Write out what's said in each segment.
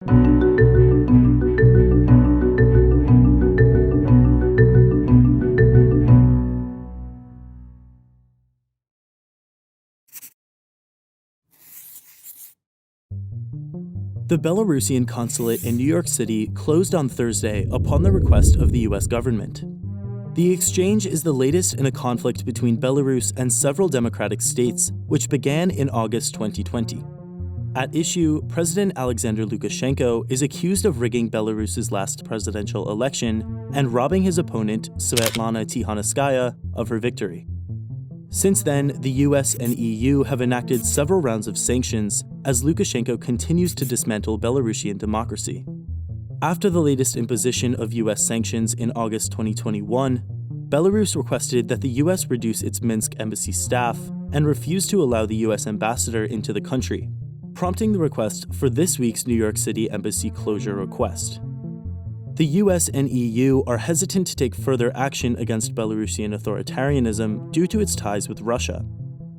The Belarusian consulate in New York City closed on Thursday upon the request of the US government. The exchange is the latest in a conflict between Belarus and several democratic states, which began in August 2020. At issue, President Alexander Lukashenko is accused of rigging Belarus's last presidential election and robbing his opponent, Svetlana Tikhanovskaya, of her victory. Since then, the US and EU have enacted several rounds of sanctions as Lukashenko continues to dismantle Belarusian democracy. After the latest imposition of US sanctions in August 2021, Belarus requested that the US reduce its Minsk embassy staff and refused to allow the US ambassador into the country, prompting the request for this week's New York City embassy closure request. The US and EU are hesitant to take further action against Belarusian authoritarianism due to its ties with Russia.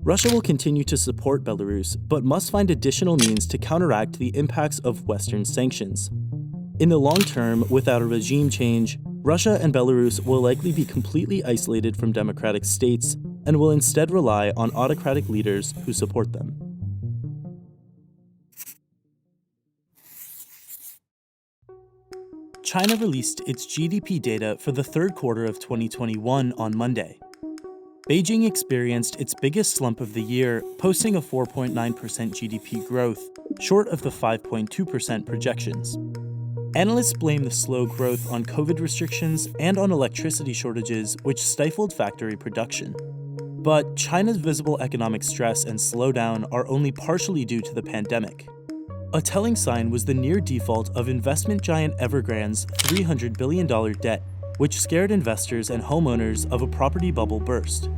Russia will continue to support Belarus, but must find additional means to counteract the impacts of Western sanctions. In the long term, without a regime change, Russia and Belarus will likely be completely isolated from democratic states and will instead rely on autocratic leaders who support them. China released its GDP data for the third quarter of 2021 on Monday. Beijing experienced its biggest slump of the year, posting a 4.9% GDP growth, short of the 5.2% projections. Analysts blame the slow growth on COVID restrictions and on electricity shortages, which stifled factory production. But China's visible economic stress and slowdown are only partially due to the pandemic. A telling sign was the near default of investment giant Evergrande's $300 billion debt, which scared investors and homeowners of a property bubble burst.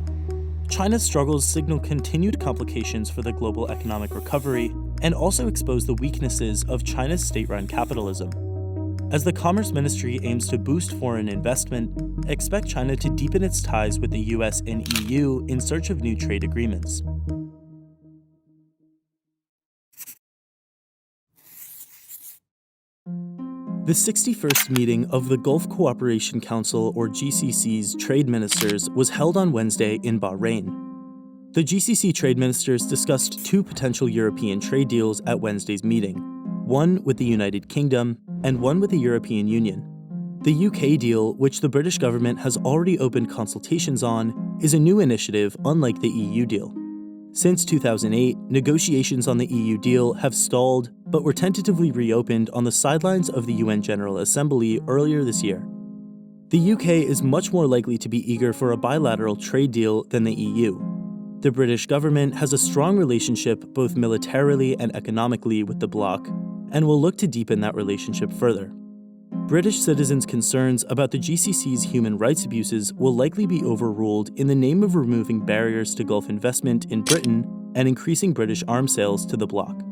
China's struggles signal continued complications for the global economic recovery and also expose the weaknesses of China's state-run capitalism. As the Commerce Ministry aims to boost foreign investment, expect China to deepen its ties with the US and EU in search of new trade agreements. The 61st meeting of the Gulf Cooperation Council, or GCC's trade ministers was held on Wednesday in Bahrain. The GCC trade ministers discussed two potential European trade deals at Wednesday's meeting, one with the United Kingdom and one with the European Union. The UK deal, which the British government has already opened consultations on, is a new initiative unlike the EU deal. Since 2008, negotiations on the EU deal have stalled, but were tentatively reopened on the sidelines of the UN General Assembly earlier this year. The UK is much more likely to be eager for a bilateral trade deal than the EU. The British government has a strong relationship both militarily and economically with the bloc, and will look to deepen that relationship further. British citizens' concerns about the GCC's human rights abuses will likely be overruled in the name of removing barriers to Gulf investment in Britain and increasing British arms sales to the bloc.